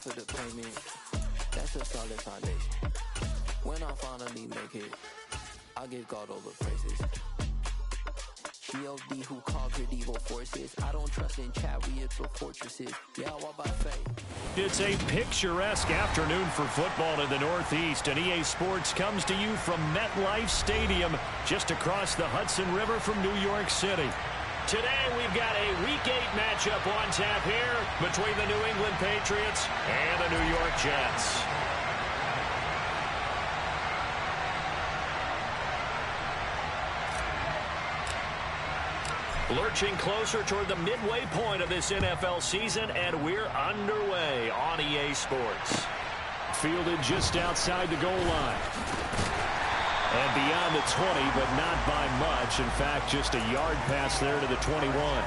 for the payment. That's a solid foundation. When I finally make it, I give God all the praises. G.O.D. who conquered evil forces. I don't trust in chariots or fortresses. Yeah, I walk by faith. It's a picturesque afternoon for football in the Northeast, and EA Sports comes to you from MetLife Stadium, just across the Hudson River from New York City. Today, we've got a Week 8 matchup on tap here between the New England Patriots and the New York Jets. Lurching closer toward the midway point of this NFL season, and we're underway on EA Sports. Fielded just outside the goal line. And beyond the 20, but not by much. In fact, just a yard pass there to the 21.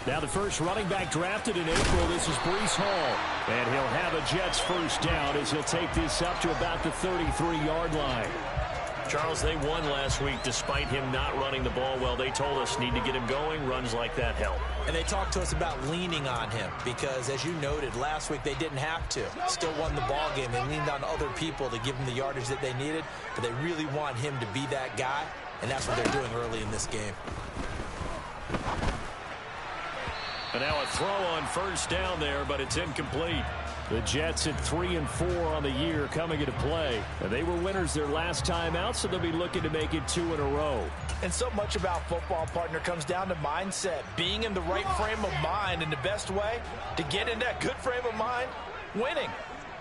Now the first running back drafted in April, this is Breece Hall. And he'll have a Jets first down as he'll take this up to about the 33-yard line. Charles, they won last week despite him not running the ball well. They told us need to get him going. Runs like that help. And they talked to us about leaning on him because, as you noted, last week they didn't have to. Still won the ball game. They leaned on other people to give them the yardage that they needed, but they really want him to be that guy, and that's what they're doing early in this game. And now a throw on first down there, but it's incomplete. The Jets at 3-4 on the year coming into play. And they were winners their last time out, so they'll be looking to make it 2 in a row. And so much about football, partner, comes down to mindset. Being in the right frame of mind, and the best way to get in that good frame of mind, winning.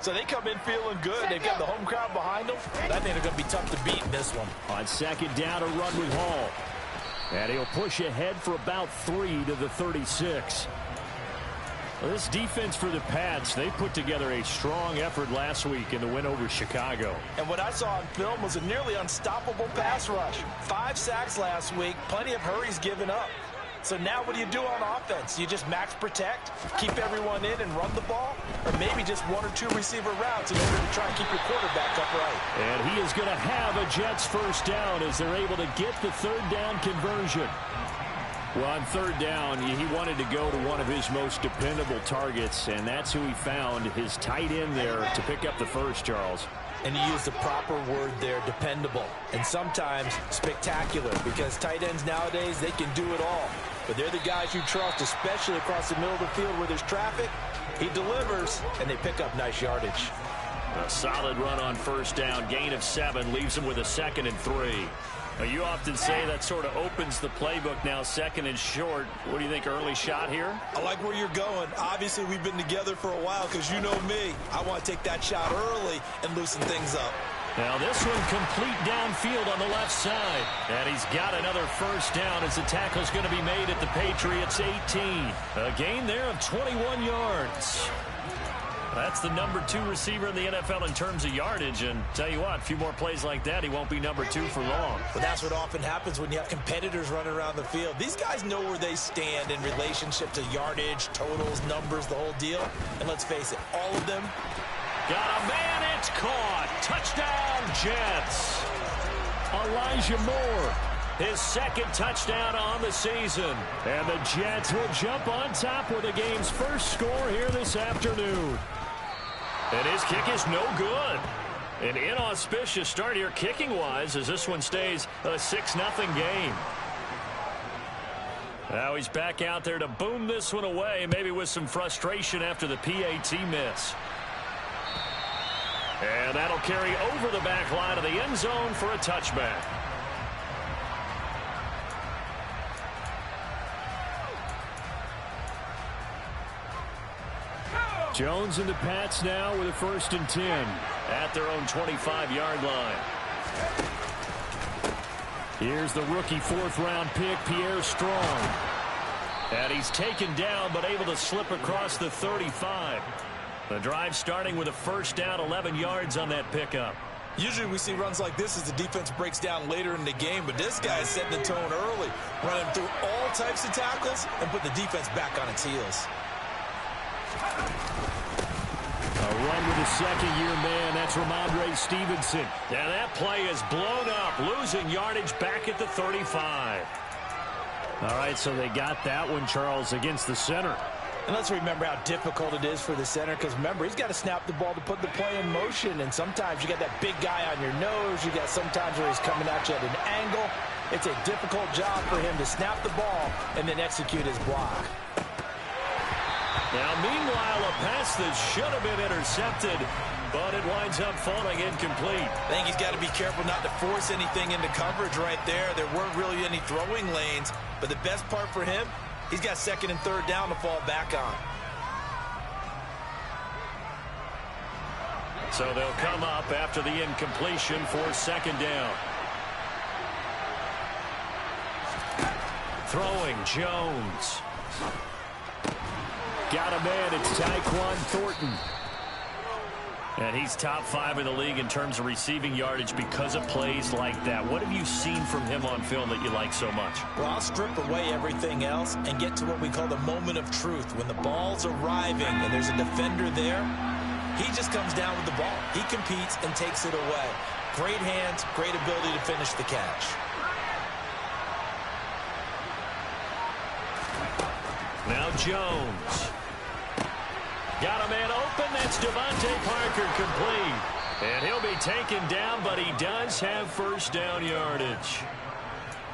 So they come in feeling good. They've got the home crowd behind them. I think they're going to be tough to beat in this one. On second down, a run with Hall. And he'll push ahead for about 3 to the 36. Well, this defense for the Pats, they put together a strong effort last week in the win over Chicago. And what I saw on film was a nearly unstoppable pass rush. 5 sacks last week, plenty of hurries given up. So now what do you do on offense? You just max protect, keep everyone in and run the ball, or maybe just 1 or 2 receiver routes in order to try and keep your quarterback upright. And he is going to have a Jets first down as they're able to get the third down conversion. Well, on third down, he wanted to go to one of his most dependable targets, and that's who he found, his tight end there, to pick up the first, Charles. And you use the proper word there, dependable, and sometimes spectacular, because tight ends nowadays, they can do it all. But they're the guys you trust, especially across the middle of the field where there's traffic. He delivers, and they pick up nice yardage. A solid run on first down, gain of 7, leaves him with a 2nd and 3. You often say that sort of opens the playbook now, 2nd and short. What do you think, early shot here? I like where you're going. Obviously, we've been together for a while because you know me. I want to take that shot early and loosen things up. Now this one complete downfield on the left side. And he's got another first down as the tackle's going to be made at the Patriots 18. A gain there of 21 yards. That's the number 2 receiver in the NFL in terms of yardage. And tell you what, a few more plays like that, he won't be number 2 for long. But that's what often happens when you have competitors running around the field. These guys know where they stand in relationship to yardage, totals, numbers, the whole deal. And let's face it, all of them. Got a man, it's caught. Touchdown, Jets. Elijah Moore, his 2nd touchdown on the season. And the Jets will jump on top with the game's first score here this afternoon. And his kick is no good. An inauspicious start here kicking-wise as this one stays a 6-0 game. Now he's back out there to boom this one away, maybe with some frustration after the PAT miss. And that'll carry over the back line of the end zone for a touchback. Jones and the Pats now with a 1st and 10 at their own 25-yard line. Here's the rookie 4th-round pick, Pierre Strong. And he's taken down, but able to slip across the 35. The drive starting with a first down, 11 yards on that pickup. Usually we see runs like this as the defense breaks down later in the game, but this guy is setting the tone early, running through all types of tackles and put the defense back on its heels. A run with a second-year man. That's Ramondre Stevenson. And that play is blown up, losing yardage back at the 35. All right, so they got that one, Charles, against the center. And let's remember how difficult it is for the center, because remember, he's got to snap the ball to put the play in motion, and sometimes you got that big guy on your nose. You got sometimes where he's coming at you at an angle. It's a difficult job for him to snap the ball and then execute his block. Now, meanwhile, a pass that should have been intercepted, but it winds up falling incomplete. I think he's got to be careful not to force anything into coverage right there. There weren't really any throwing lanes, but the best part for him, he's got second and third down to fall back on. So they'll come up after the incompletion for second down. Throwing, Jones. Got a man, it's Tyquan Thornton. And he's top 5 in the league in terms of receiving yardage because of plays like that. What have you seen from him on film that you like so much? Well, I'll strip away everything else and get to what we call the moment of truth. When the ball's arriving and there's a defender there, he just comes down with the ball. He competes and takes it away. Great hands, great ability to finish the catch. Now Jones. Got a man open. That's Devontae Parker complete. And he'll be taken down, but he does have first down yardage.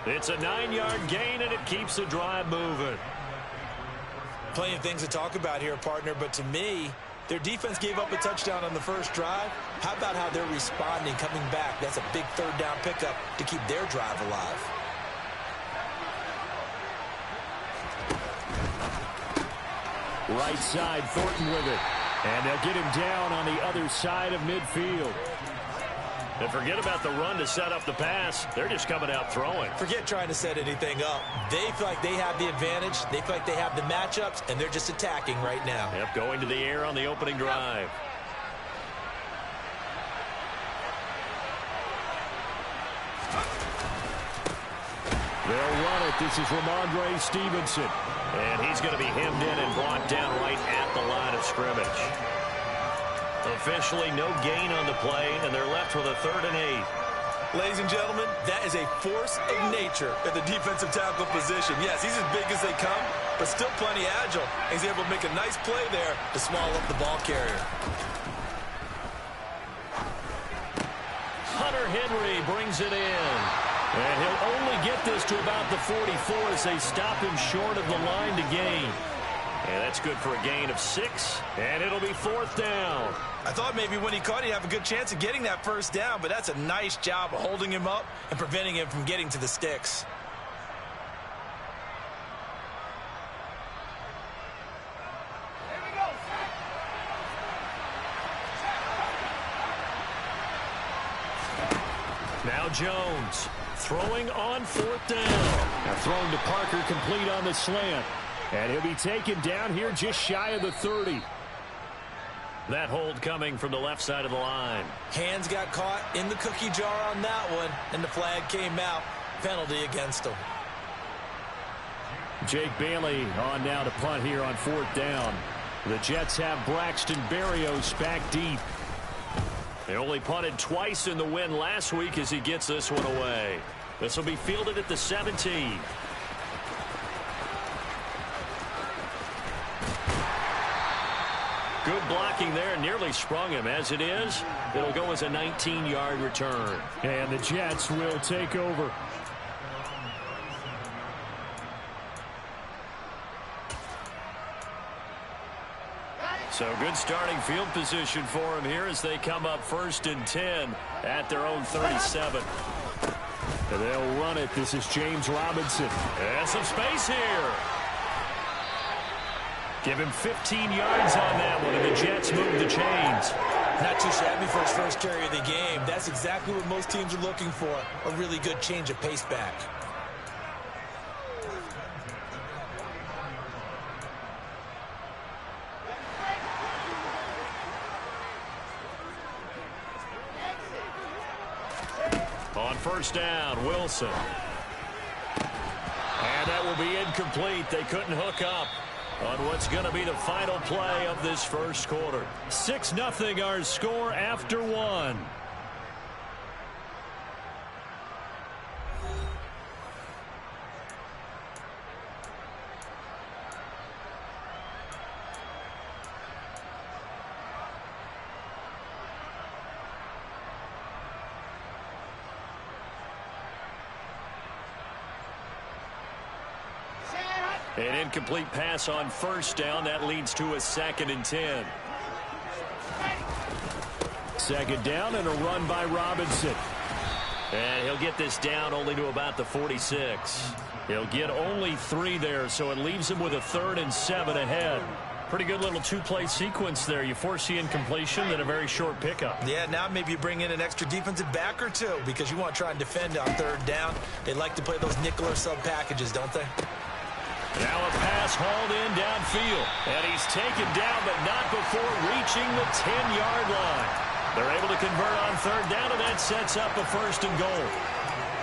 It's a 9-yard gain, and it keeps the drive moving. Plenty of things to talk about here, partner, but to me, their defense gave up a touchdown on the first drive. How about how they're responding, coming back? That's a big third down pickup to keep their drive alive. Right side, Thornton with it. And they'll get him down on the other side of midfield. And forget about the run to set up the pass. They're just coming out throwing. Forget trying to set anything up. They feel like they have the advantage. They feel like they have the matchups, and they're just attacking right now. Yep, going to the air on the opening drive. They'll run it. This is Ramondre Stevenson. And he's going to be hemmed in and brought down right at the line of scrimmage. Officially no gain on the play, and they're left with a 3rd and 8. Ladies and gentlemen, that is a force of nature at the defensive tackle position. Yes, he's as big as they come, but still plenty agile. He's able to make a nice play there to swallow up the ball carrier. Hunter Henry brings it in. And he'll only get this to about the 44 as they stop him short of the line to gain. And that's good for a gain of 6, and it'll be 4th down. I thought maybe when he caught it, he'd have a good chance of getting that first down, but that's a nice job of holding him up and preventing him from getting to the sticks. Now Jones throwing on 4th down. Now thrown to Parker, complete on the slant. And he'll be taken down here just shy of the 30. That hold coming from the left side of the line. Hands got caught in the cookie jar on that one, and the flag came out. Penalty against him. Jake Bailey on now to punt here on 4th down. The Jets have Braxton Berrios back deep. They only punted twice in the win last week as he gets this one away. This will be fielded at the 17. Good blocking there, nearly sprung him. As it is, it'll go as a 19-yard return. And the Jets will take over. So good starting field position for him here as they come up 1st and 10 at their own 37. And they'll run it. This is James Robinson. And some space here. Give him 15 yards on that one, and the Jets move the chains. Not too shabby for his first carry of the game. That's exactly what most teams are looking for, a really good change of pace back. On first down, Wilson. And that will be incomplete. They couldn't hook up on what's going to be the final play of this first quarter. 6-0 our score after one. An incomplete pass on first down. That leads to a 2nd and 10. Second down and a run by Robinson. And he'll get this down only to about the 46. He'll get only 3 there, so it leaves him with a 3rd and 7 ahead. Pretty good little 2-play sequence there. You force the incompletion, then a very short pickup. Yeah, now maybe you bring in an extra defensive back or 2 because you want to try and defend on 3rd down. They like to play those nickel or sub packages, don't they? Now a pass hauled in downfield. And he's taken down, but not before reaching the 10-yard line. They're able to convert on 3rd down, and that sets up a 1st and goal.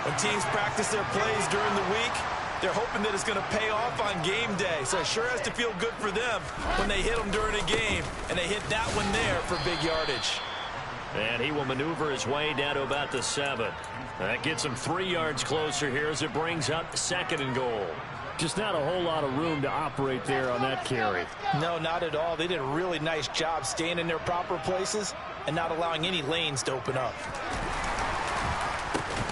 When teams practice their plays during the week, they're hoping that it's going to pay off on game day. So it sure has to feel good for them when they hit them during a game, and they hit that one there for big yardage. And he will maneuver his way down to about the 7. That gets him 3 yards closer here as it brings up 2nd and goal. Just not a whole lot of room to operate there on that carry. No, not at all. They did a really nice job staying in their proper places and not allowing any lanes to open up.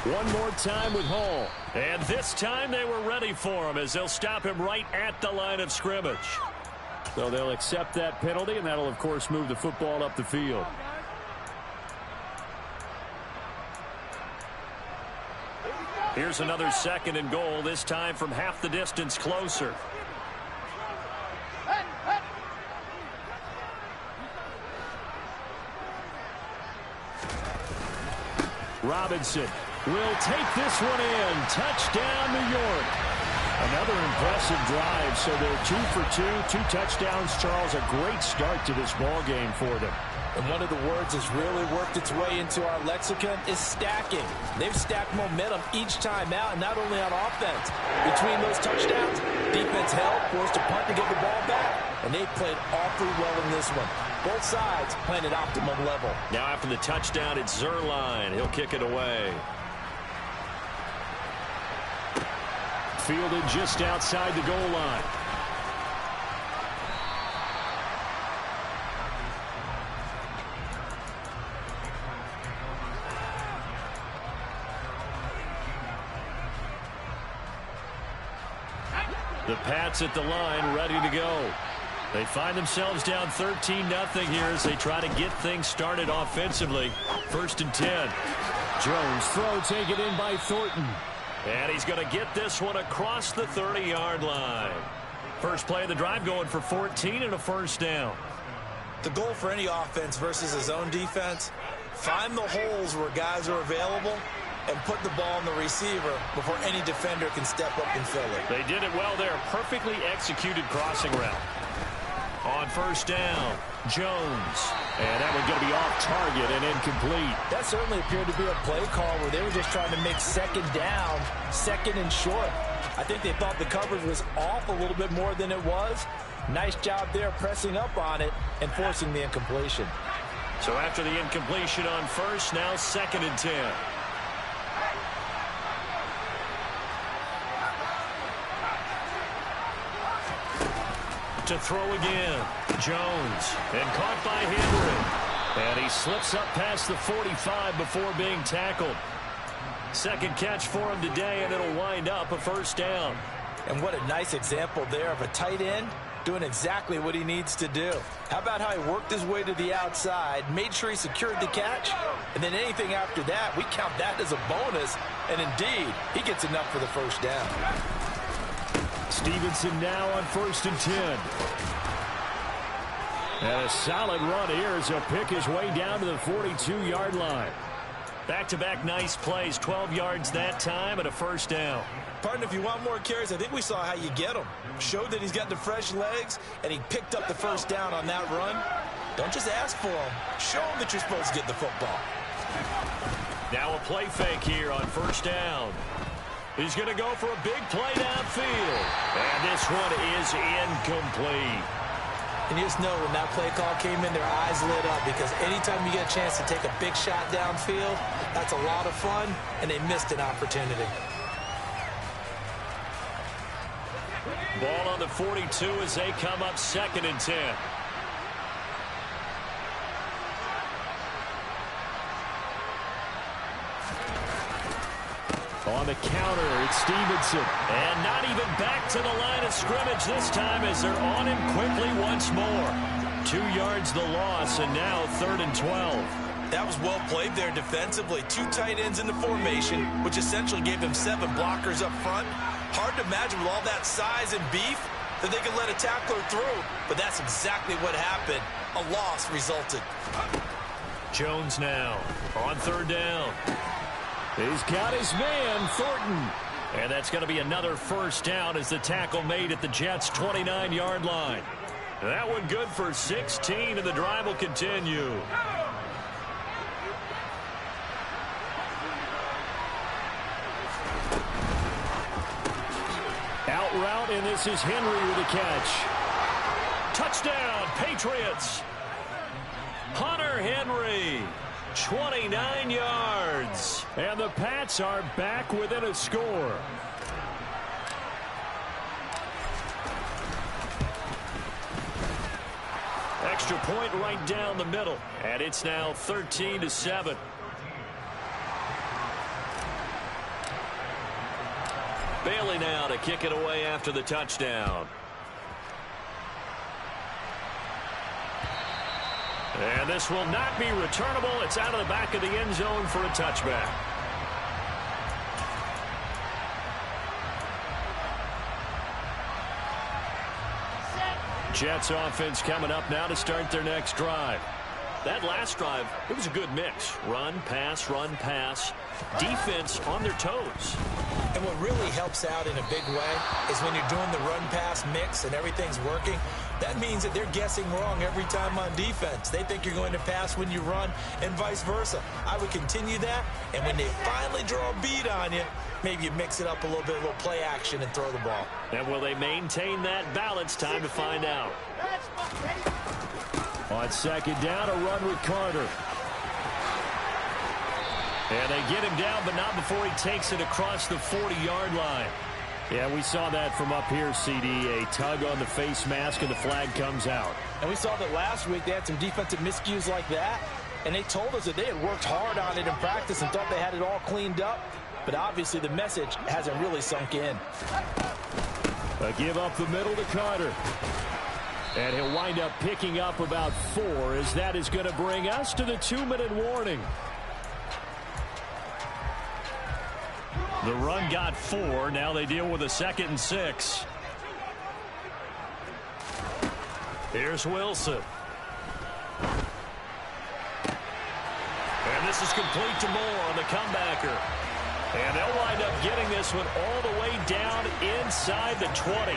One more time with Hall. And this time they were ready for him as they'll stop him right at the line of scrimmage. So they'll accept that penalty, and that'll, of course, move the football up the field. Here's another 2nd and goal, this time from half the distance closer. Robinson will take this one in. Touchdown, New York. Another impressive drive. So they're 2 for 2, 2 touchdowns. Charles, a great start to this ball game for them. And one of the words that's really worked its way into our lexicon is stacking. They've stacked momentum each time out, and not only on offense. Between those touchdowns, defense held, forced a punt to get the ball back, and they played awfully well in this one. Both sides playing at optimum level. Now after the touchdown, it's Zerline. He'll kick it away. Fielded just outside the goal line. The Pats at the line, ready to go. They find themselves down 13-0 here as they try to get things started offensively. 1st and 10. Jones throw taken in by Thornton. And he's going to get this one across the 30-yard line. First play of the drive going for 14 and a 1st down. The goal for any offense versus his own defense, find the holes where guys are available and put the ball on the receiver before any defender can step up and fill it. They did it well there. Perfectly executed crossing route. On 1st down, Jones. And that one's going to be off target and incomplete. That certainly appeared to be a play call where they were just trying to make 2nd down, 2nd and short. I think they thought the coverage was off a little bit more than it was. Nice job there pressing up on it and forcing the incompletion. So after the incompletion on 1st, now 2nd and 10. To throw again. Jones. And caught by Henry. And he slips up past the 45 before being tackled. 2nd catch for him today, and it'll wind up a 1st down. And what a nice example there of a tight end doing exactly what he needs to do. How about how he worked his way to the outside, made sure he secured the catch, and then anything after that, we count that as a bonus. And indeed, he gets enough for the 1st down. Stevenson now on 1st and 10. And a solid run here as he'll pick his way down to the 42-yard line. Back-to-back nice plays, 12 yards that time and a 1st down. Partner, if you want more carries, I think we saw how you get them. Showed that he's got the fresh legs, and he picked up the 1st down on that run. Don't just ask for them. Show them that you're supposed to get the football. Now a play fake here on first down. He's going to go for a big play downfield. And this one is incomplete. And you just know when that play call came in, their eyes lit up, because anytime you get a chance to take a big shot downfield, that's a lot of fun, and they missed an opportunity. Ball on the 42 as they come up 2nd and 10. On the counter, it's Stevenson. And not even back to the line of scrimmage this time as they're on him quickly once more. 2 yards the loss, and now 3rd and 12. That was well played there defensively. 2 tight ends in the formation, which essentially gave them 7 blockers up front. Hard to imagine with all that size and beef that they could let a tackler through, but that's exactly what happened. A loss resulted. Jones now on 3rd down. He's got his man, Thornton. And that's going to be another first down as the tackle made at the Jets' 29-yard line. That one good for 16, and the drive will continue. Out route, and this is Henry with a catch. Touchdown, Patriots. Hunter Henry, 29 yards. And the Pats are back within a score. Extra point right down the middle. And it's now 13-7. Bailey now to kick it away after the touchdown. And this will not be returnable. It's out of the back of the end zone for a touchback. Jets offense coming up now to start their next drive. That last drive, it was a good mix. Run, pass, defense on their toes. And what really helps out in a big way is when you're doing the run-pass mix and everything's working, that means that they're guessing wrong every time on defense. They think you're going to pass when you run and vice versa. I would continue that, and when they finally draw a bead on you, maybe you mix it up a little bit, a little play action, and throw the ball. And will they maintain that balance? Time to find out. On 2nd down, a run with Carter. And they get him down, but not before he takes it across the 40-yard line. Yeah, we saw that from up here, CD. A tug on the face mask, and the flag comes out. And we saw that last week they had some defensive miscues like that, and they told us that they had worked hard on it in practice and thought they had it all cleaned up. But obviously the message hasn't really sunk in. A give up the middle to Carter. And he'll wind up picking up about 4, as that is going to bring us to the 2-minute warning. The run got 4. Now they deal with a 2nd and 6. Here's Wilson. And this is complete to Moore on the comebacker. And they'll wind up getting this one all the way down inside the 20.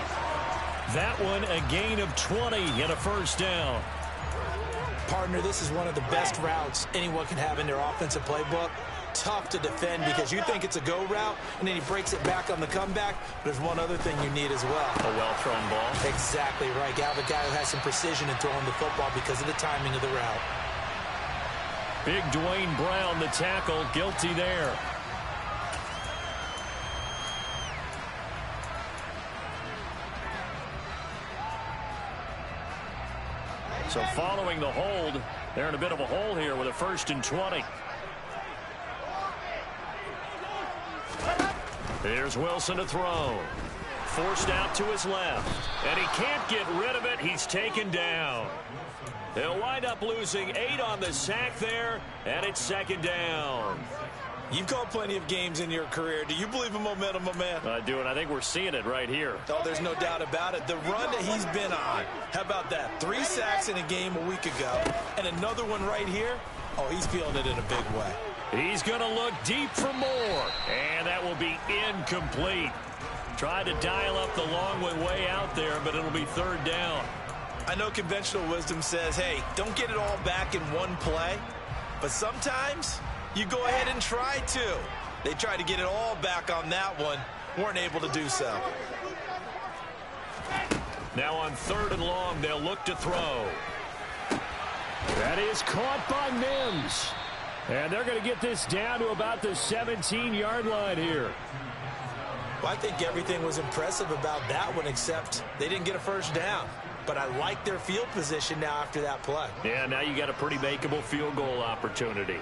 That one a gain of 20 and a first down. Partner, this is one of the best routes anyone can have in their offensive playbook. Tough to defend because you think it's a go route, and then he breaks it back on the comeback. But there's one other thing you need as well. A well-thrown ball. Exactly right. You have a guy who has some precision in throwing the football because of the timing of the route. Big Dwayne Brown, the tackle, guilty there. So following the hold, they're in a bit of a hole here with a 1st and 20. Here's Wilson to throw. Forced out to his left. And he can't get rid of it. He's taken down. They'll wind up losing 8 on the sack there, and it's 2nd down. You've called plenty of games in your career. Do you believe in momentum, my man? I do, and I think we're seeing it right here. Oh, there's no doubt about it. The run that he's been on, how about that? 3 sacks in a game a week ago, and another one right here. Oh, he's feeling it in a big way. He's going to look deep for more, and that will be incomplete. Tried to dial up the long way out there, but it'll be 3rd down. I know conventional wisdom says, hey, don't get it all back in one play, but sometimes you go ahead and try to. They tried to get it all back on that one. Weren't able to do so. Now on 3rd and long, they'll look to throw. That is caught by Mims. And they're going to get this down to about the 17-yard line here. Well, I think everything was impressive about that one, except they didn't get a first down. But I like their field position now after that play. Yeah, now you got a pretty makeable field goal opportunity.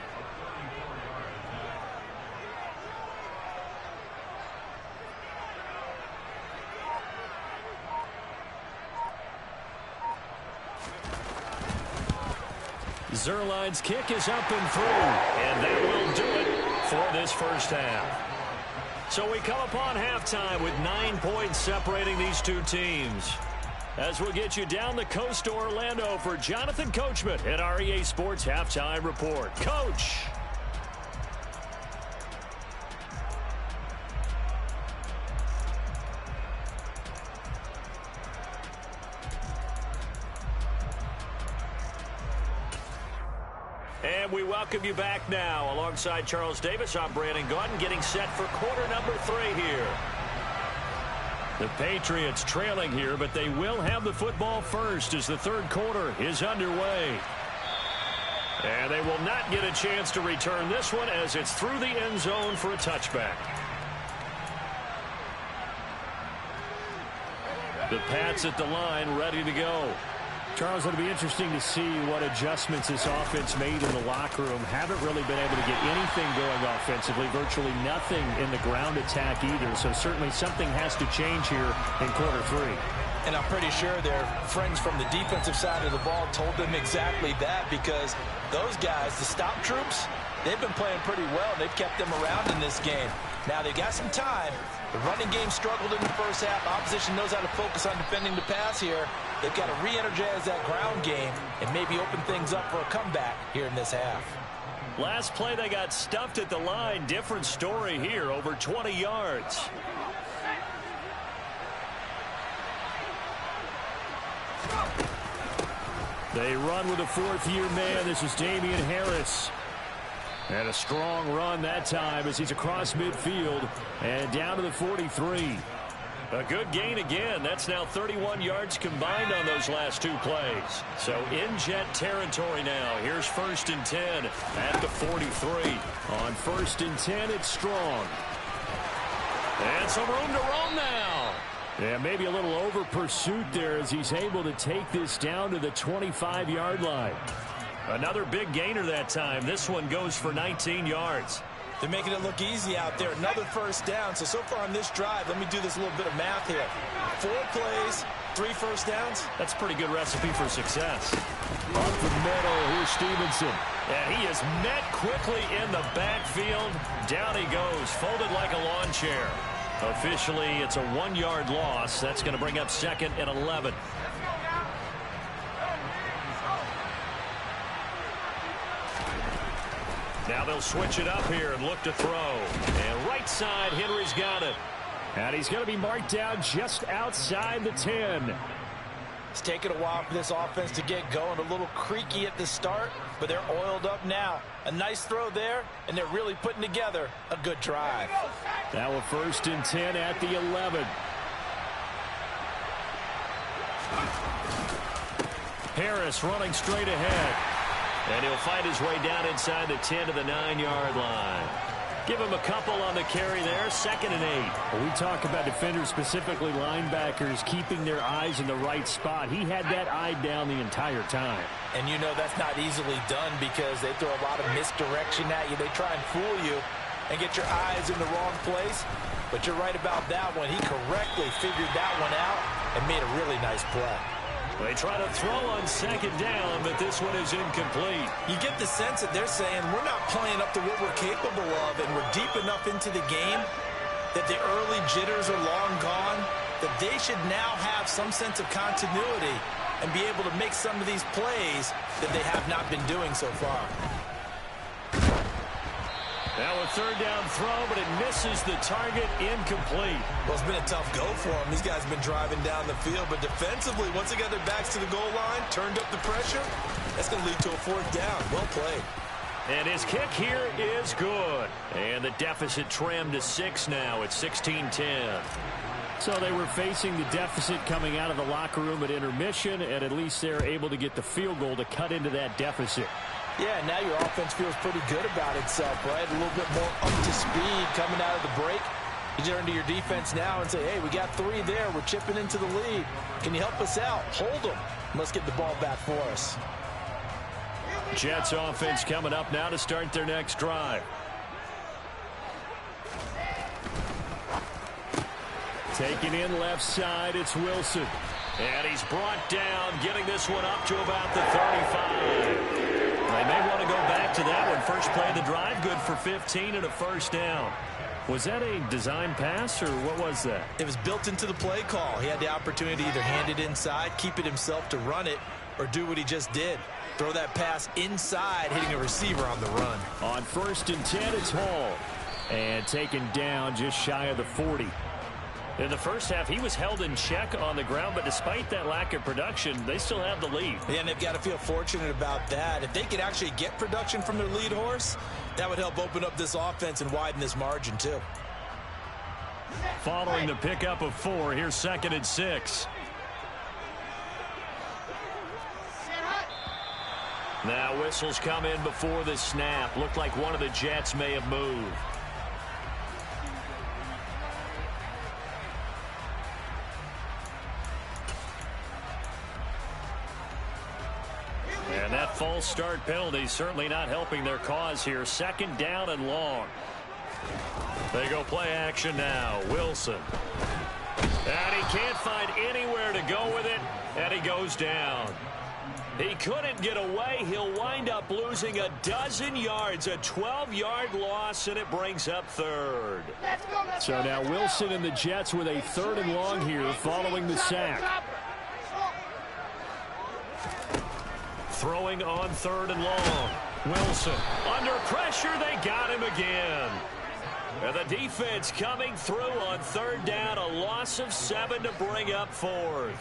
Zerline's kick is up and through, and that will do it for this first half. So we come upon halftime with 9 points separating these two teams. As we'll get you down the coast to Orlando for Jonathan Coachman at our EA Sports Halftime Report. Coach! And we welcome you back now. Alongside Charles Davis, I'm Brandon Gaudin, getting set for quarter number 3 here. The Patriots trailing here, but they will have the football first as the third quarter is underway. And they will not get a chance to return this one as it's through the end zone for a touchback. The Pats at the line, ready to go. Charles, it'll be interesting to see what adjustments this offense made in the locker room. Haven't really been able to get anything going offensively, virtually nothing in the ground attack either. So certainly something has to change here in quarter 3. And I'm pretty sure their friends from the defensive side of the ball told them exactly that, because those guys, the stop troops, they've been playing pretty well. They've kept them around in this game. Now they've got some time. The running game struggled in the first half. Opposition knows how to focus on defending the pass here. They've got to re-energize that ground game and maybe open things up for a comeback here in this half. Last play, they got stuffed at the line. Different story here, over 20 yards. They run with a 4th-year man. This is Damian Harris. And a strong run that time as he's across midfield and down to the 43. A good gain again. That's now 31 yards combined on those last 2 plays. So in Jet territory now. Here's 1st and 10 at the 43. On 1st and 10, it's Strong. And some room to roam now. And maybe a little over pursuit there as he's able to take this down to the 25-yard line. Another big gainer that time. This one goes for 19 yards. They're making it look easy out there. Another first down. So far on this drive, let me do this little bit of math here. 4 plays, 3 first downs. That's a pretty good recipe for success. Up the middle, here's Stevenson. And he is met quickly in the backfield. Down he goes, folded like a lawn chair. Officially, it's a 1-yard loss. That's going to bring up 2nd and 11. Now they'll switch it up here and look to throw. And right side, Henry's got it. And he's going to be marked down just outside the 10. It's taken a while for this offense to get going. A little creaky at the start, but they're oiled up now. A nice throw there, and they're really putting together a good drive. Now a 1st and 10 at the 11. Harris running straight ahead. And he'll find his way down inside the 10 to the 9-yard line. Give him a couple on the carry there. 2nd and 8. When we talk about defenders, specifically linebackers, keeping their eyes in the right spot. He had that eye down the entire time. And you know that's not easily done because they throw a lot of misdirection at you. They try and fool you and get your eyes in the wrong place. But you're right about that one. He correctly figured that one out and made a really nice play. They try to throw on 2nd down, but this one is incomplete. You get the sense that they're saying we're not playing up to what we're capable of, and we're deep enough into the game that the early jitters are long gone, that they should now have some sense of continuity and be able to make some of these plays that they have not been doing so far. Now a 3rd down throw, but it misses the target, incomplete. Well, it's been a tough go for them. These guys have been driving down the field, but defensively, once they got their backs to the goal line, turned up the pressure, that's going to lead to a 4th down. Well played. And his kick here is good. And the deficit trimmed to 6 now at 16-10. So they were facing the deficit coming out of the locker room at intermission, and at least they're able to get the field goal to cut into that deficit. Yeah, now your offense feels pretty good about itself, right? A little bit more up to speed coming out of the break. You turn to your defense now and say, hey, we got 3 there. We're chipping into the lead. Can you help us out? Hold them. Let's get the ball back for us. Jets offense coming up now to start their next drive. Taking in left side, it's Wilson. And he's brought down, getting this one up to about the 35. They may want to go back to that one. First play of the drive, good for 15 and a first down. Was that a design pass, or what was that? It was built into the play call. He had the opportunity to either hand it inside, keep it himself to run it, or do what he just did. Throw that pass inside, hitting a receiver on the run. On 1st and 10, it's Hall. And taken down just shy of the 40. In the first half, he was held in check on the ground, but despite that lack of production, they still have the lead. Yeah, and they've got to feel fortunate about that. If they could actually get production from their lead horse, that would help open up this offense and widen this margin, too. Following the pickup of 4, here's 2nd and 6. Now whistles come in before the snap. Looked like one of the Jets may have moved. And that false start penalty certainly not helping their cause here. 2nd down and long. They go play action now. Wilson. And he can't find anywhere to go with it, and he goes down. He couldn't get away. He'll wind up losing a dozen yards, a 12-yard loss, and it brings up 3rd. So now Wilson and the Jets with a 3rd and long here following the sack. Throwing on 3rd and long. Wilson under pressure. They got him again. And the defense coming through on 3rd down. A loss of 7 to bring up 4th.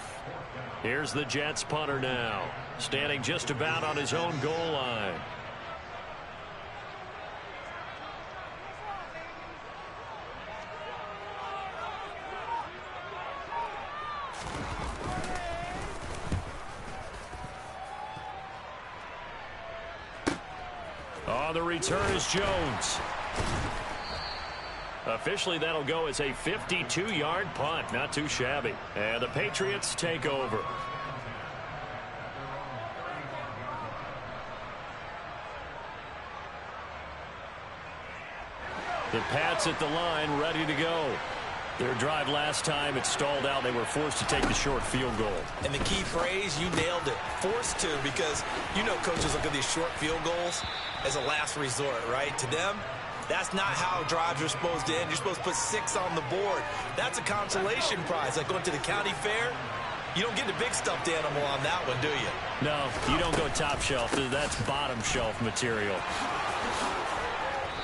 Here's the Jets punter now, standing just about on his own goal line. On the return is Jones. Officially, that'll go as a 52-yard punt. Not too shabby. And the Patriots take over. The Pats at the line, ready to go. Their drive last time, it stalled out. They were forced to take the short field goal. And the key phrase, you nailed it. Forced to, because you know coaches look at these short field goals as a last resort, right? To them, that's not how drives are supposed to end. You're supposed to put 6 on the board. That's a consolation prize. Like going to the county fair, you don't get the big stuffed animal on that one, do you? No, you don't go top shelf. That's bottom shelf material.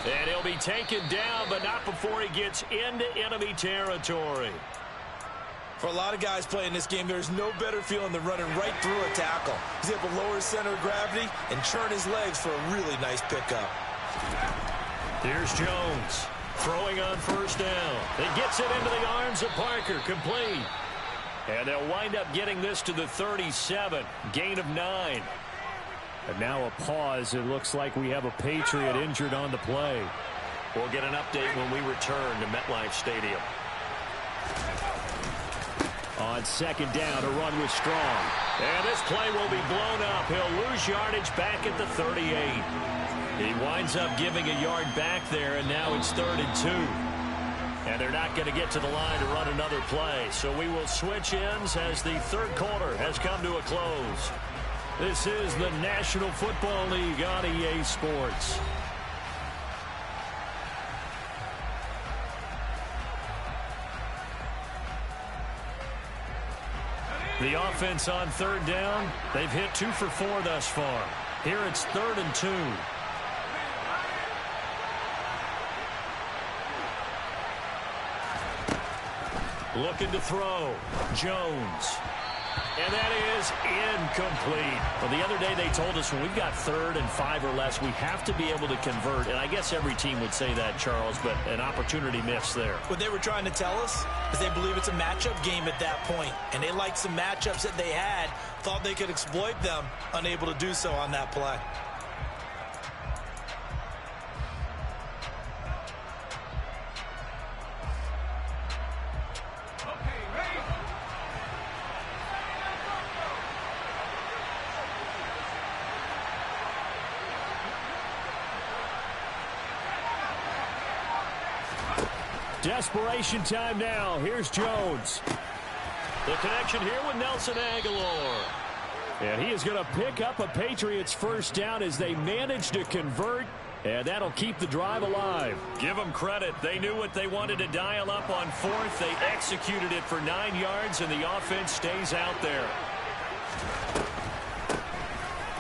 And he'll be taken down, but not before he gets into enemy territory. For a lot of guys playing this game, there's no better feeling than running right through a tackle. He's able to lower his center of gravity and churn his legs for a really nice pickup. Here's Jones throwing on 1st down. He gets it into the arms of Parker, complete. And they'll wind up getting this to the 37, gain of 9. And now a pause. It looks like we have a Patriot injured on the play. We'll get an update when we return to MetLife Stadium. On 2nd down, a run with Strong. And this play will be blown up. He'll lose yardage back at the 38. He winds up giving a yard back there, and now it's 3rd and 2. And they're not going to get to the line to run another play. So we will switch ends as the 3rd quarter has come to a close. This is the National Football League on EA Sports. The offense on 3rd down, they've hit 2 for 4 thus far. Here it's 3rd and 2. Looking to throw. Jones. And that is incomplete. Well, the other day they told us when we've got 3rd and 5 or less, we have to be able to convert. And I guess every team would say that, Charles, but an opportunity missed there. What they were trying to tell us is they believe it's a matchup game at that point. And they liked some matchups that they had, thought they could exploit them, unable to do so on that play. Desperation time now. Here's Jones. The connection here with Nelson Aguilar. And he is going to pick up a Patriots first down as they manage to convert. And that'll keep the drive alive. Give them credit. They knew what they wanted to dial up on 4th. They executed it for 9 yards, and the offense stays out there.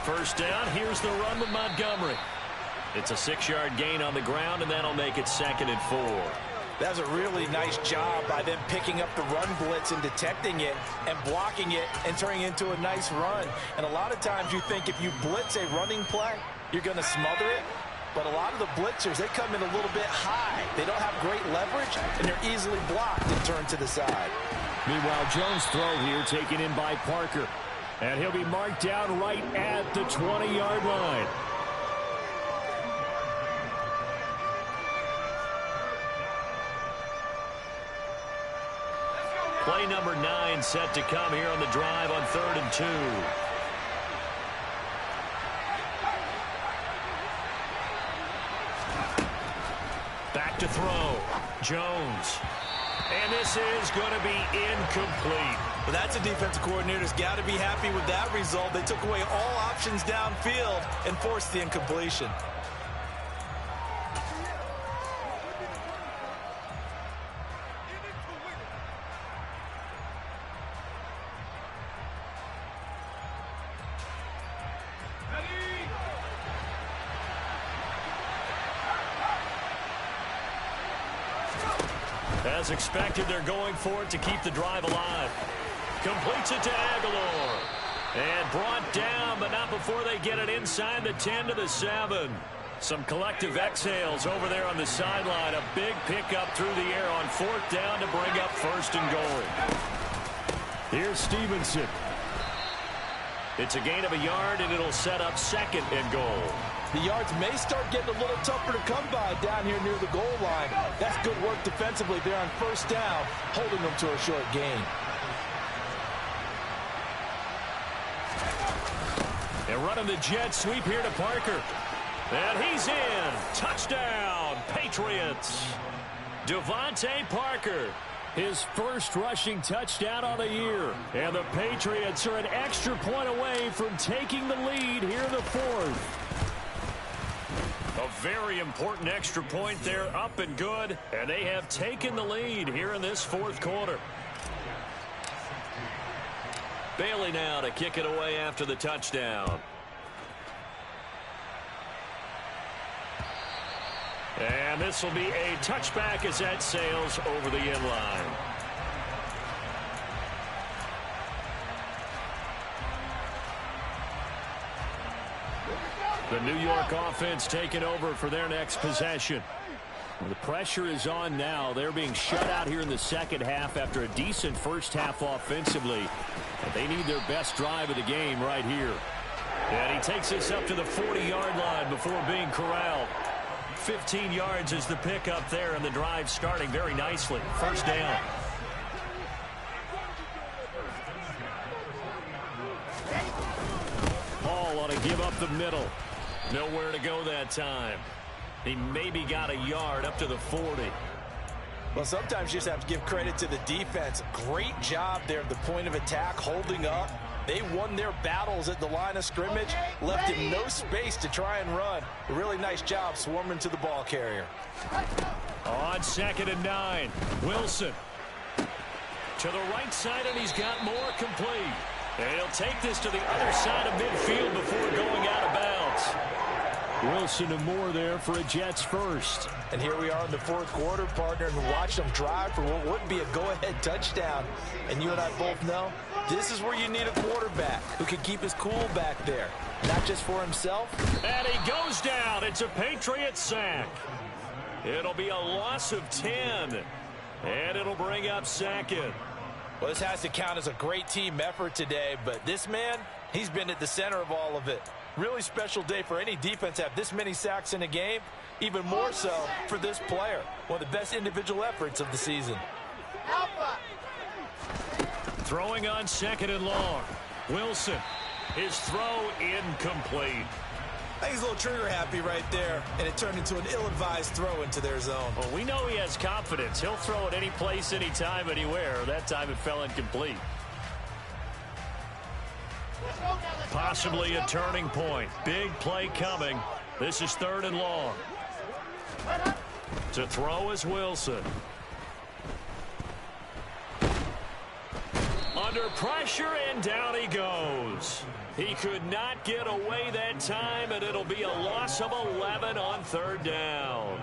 First down. Here's the run with Montgomery. It's a 6-yard gain on the ground, and that'll make it 2nd and 4. That's a really nice job by them picking up the run blitz and detecting it and blocking it and turning it into a nice run. And a lot of times you think if you blitz a running play, you're going to smother it. But a lot of the blitzers, they come in a little bit high. They don't have great leverage, and they're easily blocked and turned to the side. Meanwhile, Jones' throw here taken in by Parker. And he'll be marked down right at the 20-yard line. Play number 9 set to come here on the drive on 3rd and 2. Back to throw. Jones. And this is going to be incomplete. Well, that's a defensive coordinator's got to be happy with that result. They took away all options downfield and forced the incompletion. As expected, they're going for it to keep the drive alive. Completes it to Aguilar. And brought down, but not before they get it inside the 10 to the 7. Some collective exhales over there on the sideline. A big pickup through the air on 4th down to bring up 1st and goal. Here's Stevenson. It's a gain of a yard, and it'll set up 2nd and goal. The yards may start getting a little tougher to come by down here near the goal line. That's good work defensively there on 1st down, holding them to a short gain. And running the jet sweep here to Parker. And he's in. Touchdown, Patriots. Devontae Parker. His first rushing touchdown on the year. And the Patriots are an extra point away from taking the lead here in the 4th. A very important extra point there, up and good. And they have taken the lead here in this 4th quarter. Bailey now to kick it away after the touchdown. And this will be a touchback as that sails over the end line. The New York offense taking over for their next possession. Well, the pressure is on now. They're being shut out here in the 2nd half after a decent first half offensively. But they need their best drive of the game right here. And he takes this up to the 40-yard line before being corralled. 15 yards is the pickup there, and the drive starting very nicely. 1st down. Paul on a give up the middle. Nowhere to go that time. He maybe got a yard up to the 40. Well, sometimes you just have to give credit to the defense. Great job there at the point of attack, holding up. They won their battles at the line of scrimmage, left him no space to try and run. A really nice job swarming to the ball carrier. On 2nd and 9, Wilson. To the right side, and he's got more complete. And he'll take this to the other side of midfield before going out of bounds. Wilson and Moore there for a Jets first. And here we are in the fourth quarter, partner, and watch them drive for what would be a go-ahead touchdown. And you and I both know this is where you need a quarterback who can keep his cool back there, not just for himself. And he goes down. It's a Patriot sack. It'll be a loss of 10, and it'll bring up second. Well, this has to count as a great team effort today, but this man, he's been at the center of all of it. Really special day for any defense to have this many sacks in a game, even more so for this player. One of the best individual efforts of the season. Throwing on second and long. Wilson, his throw incomplete. I think he's a little trigger happy right there, and it turned into an ill-advised throw into their zone. Well, we know he has confidence. He'll throw it any place, anytime, anywhere. That time it fell incomplete. Possibly a turning point. Big play coming. This is third and long. To throw is Wilson. Under pressure, and down he goes. He could not get away that time, and it'll be a loss of 11 on third down.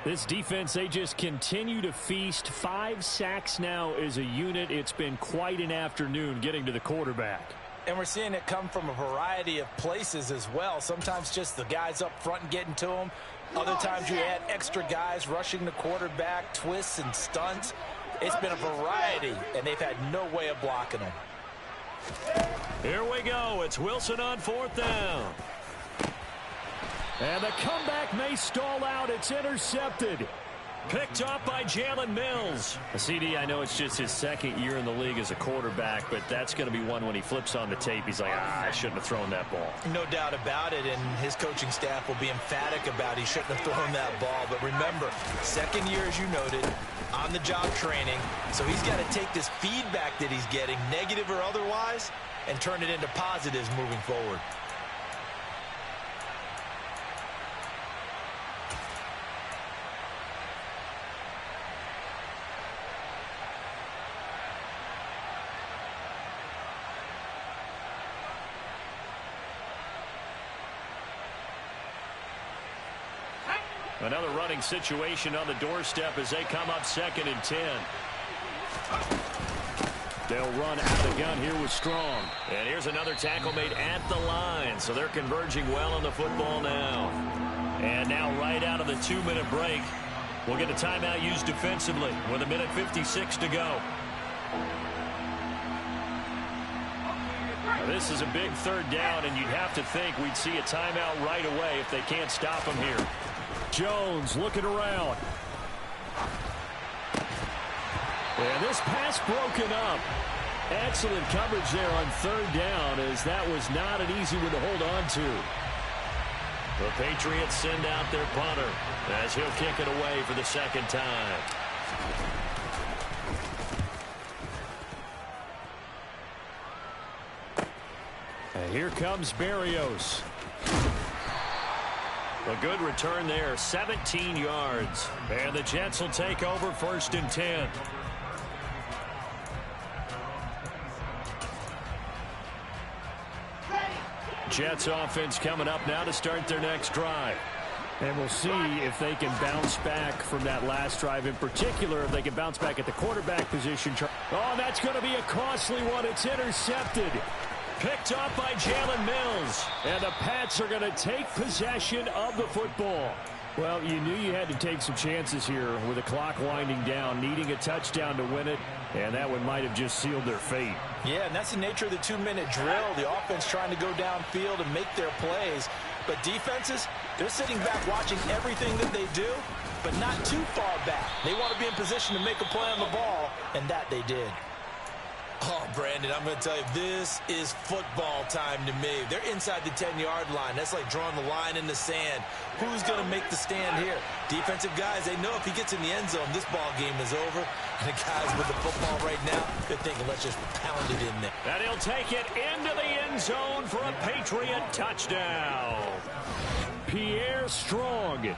This defense, they just continue to feast. 5 sacks now as a unit. It's been quite an afternoon getting to the quarterback. And we're seeing it come from a variety of places as well. Sometimes just the guys up front and getting to them. Other times you add extra guys rushing the quarterback, twists and stunts. It's been a variety, and they've had no way of blocking them. Here we go. It's Wilson on fourth down. And the comeback may stall out. It's intercepted. Picked off by Jalen Mills. A CD, I know it's just his second year in the league as a quarterback, but that's going to be one when he flips on the tape. He's like, I shouldn't have thrown that ball. No doubt about it, and his coaching staff will be emphatic about he shouldn't have thrown that ball. But remember, second year, as you noted, on-the-job training. So he's got to take this feedback that he's getting, negative or otherwise, and turn it into positives moving forward. Another running situation on the doorstep as they come up second and 10. They'll run out of the gun here with Strong. And here's another tackle made at the line. So they're converging well on the football now. And now right out of the 2-minute break, we'll get a timeout used defensively with 1:56 to go. Now this is a big third down, and you'd have to think we'd see a timeout right away if they can't stop them here. Jones looking around. And this pass broken up. Excellent coverage there on third down, as that was not an easy one to hold on to. The Patriots send out their punter as he'll kick it away for the second time. And here comes Berrios. A good return there, 17 yards. And the Jets will take over first and 10. Jets offense coming up now to start their next drive. And we'll see if they can bounce back from that last drive. In particular, if they can bounce back at the quarterback position. Oh, that's going to be a costly one. It's intercepted. Picked off by Jalen Mills. And the Pats are going to take possession of the football. Well, you knew you had to take some chances here with the clock winding down, needing a touchdown to win it, and that one might have just sealed their fate. Yeah, and that's the nature of the 2-minute drill. The offense trying to go downfield and make their plays. But defenses, they're sitting back watching everything that they do, but not too far back. They want to be in position to make a play on the ball, and that they did. Oh, Brandon, I'm going to tell you, this is football time to me. They're inside the 10-yard line. That's like drawing the line in the sand. Who's going to make the stand here? Defensive guys, they know if he gets in the end zone, this ball game is over. And the guys with the football right now, they're thinking, let's just pound it in there. And he'll take it into the end zone for a Patriot touchdown. Pierre Strong.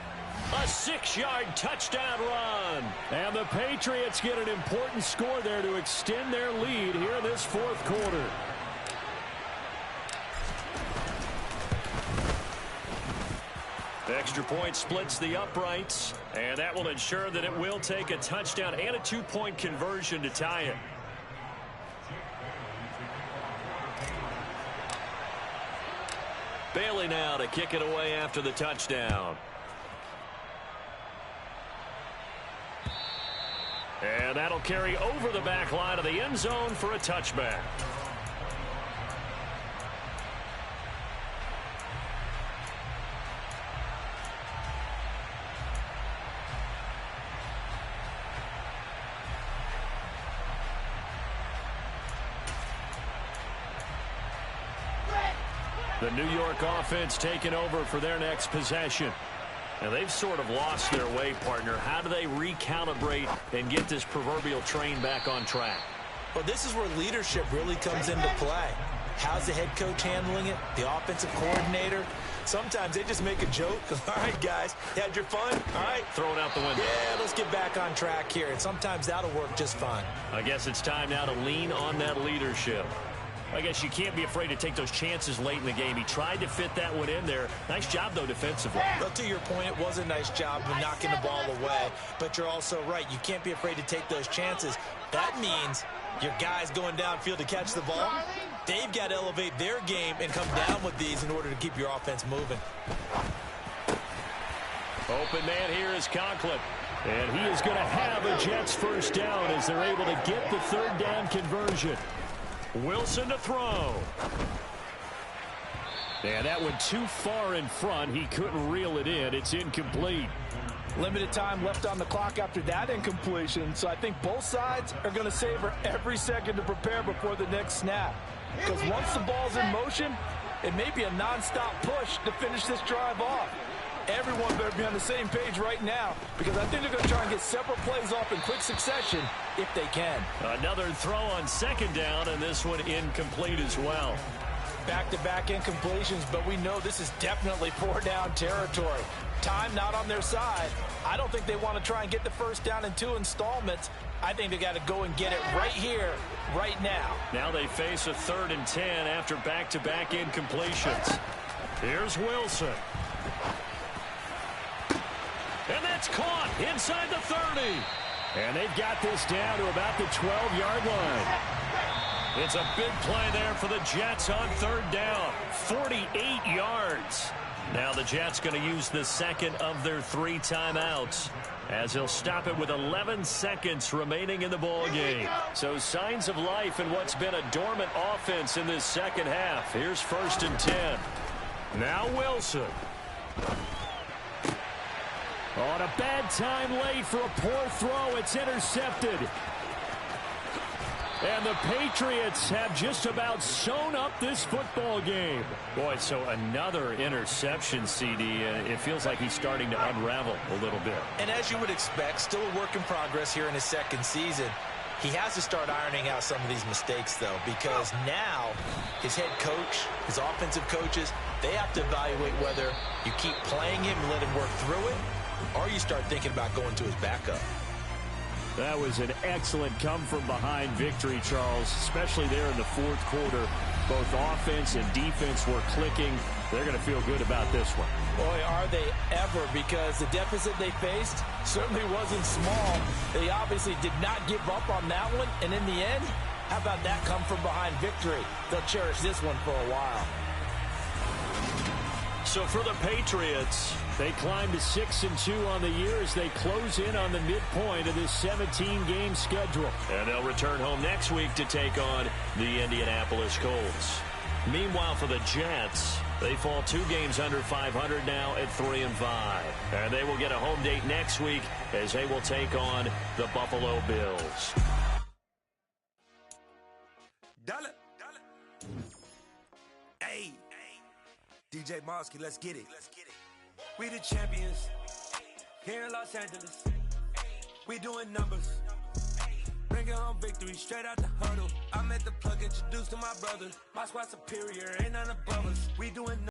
A 6-yard touchdown run. And the Patriots get an important score there to extend their lead here in this fourth quarter. Extra point splits the uprights, and that will ensure that it will take a touchdown and a 2-point conversion to tie it. Bailey now to kick it away after the touchdown. And that'll carry over the back line of the end zone for a touchback. The New York offense taking over for their next possession. And they've sort of lost their way, partner. How do they recalibrate and get this proverbial train back on track? Well, this is where leadership really comes into play. How's the head coach handling it? The offensive coordinator? Sometimes they just make a joke. All right, guys, you had your fun? All right. Throw it out the window. Yeah, let's get back on track here. And sometimes that'll work just fine. I guess it's time now to lean on that leadership. I guess you can't be afraid to take those chances late in the game. He tried to fit that one in there. Nice job, though, defensively. Well, to your point, it was a nice job of knocking the ball away. But you're also right. You can't be afraid to take those chances. That means your guys going downfield to catch the ball, they've got to elevate their game and come down with these in order to keep your offense moving. Open man here is Conklin. And he is going to have a Jets first down as they're able to get the third down conversion. Wilson to throw. And that went too far in front. He couldn't reel it in. It's incomplete. Limited time left on the clock after that incompletion, so I think both sides are going to savor every second to prepare before the next snap. Because once the ball's in motion, it may be a nonstop push to finish this drive off. Everyone better be on the same page right now, because I think they're going to try and get several plays off in quick succession if they can. Another throw on second down, and this one incomplete as well. Back-to-back incompletions, but we know this is definitely four-down territory. Time not on their side. I don't think they want to try and get the first down in 2 installments. I think they got to go and get it right here, right now. Now they face a 3rd and 10 after back-to-back incompletions. Here's Wilson. And that's caught inside the 30. And they've got this down to about the 12-yard line. It's a big play there for the Jets on 3rd down. 48 yards. Now the Jets going to use the second of their 3 timeouts, as he'll stop it with 11 seconds remaining in the ball game. So signs of life in what's been a dormant offense in this second half. Here's 1st and 10. Now Wilson. On a bad time late for a poor throw. It's intercepted. And the Patriots have just about sewn up this football game. Boy, so another interception, CD. It feels like he's starting to unravel a little bit. And as you would expect, still a work in progress here in his second season. He has to start ironing out some of these mistakes, though, because now his head coach, his offensive coaches, they have to evaluate whether you keep playing him and let him work through it, or you start thinking about going to his backup. That was an excellent come-from-behind victory, Charles, especially there in the 4th quarter. Both offense and defense were clicking. They're going to feel good about this one. Boy, are they ever, because the deficit they faced certainly wasn't small. They obviously did not give up on that one, and in the end, how about that come-from-behind victory? They'll cherish this one for a while. So for the Patriots, they climb to 6-2 on the year as they close in on the midpoint of this 17-game schedule. And they'll return home next week to take on the Indianapolis Colts. Meanwhile, for the Jets, they fall 2 games under 500 now at 3-5. And they will get a home date next week as they will take on the Buffalo Bills. Dollar. Hey. DJ Mosky, let's get it. We the champions here in Los Angeles. We doing numbers. Bringing home victory straight out the huddle. I met the plug, introduced to my brother. My squad superior, ain't none above us. We doing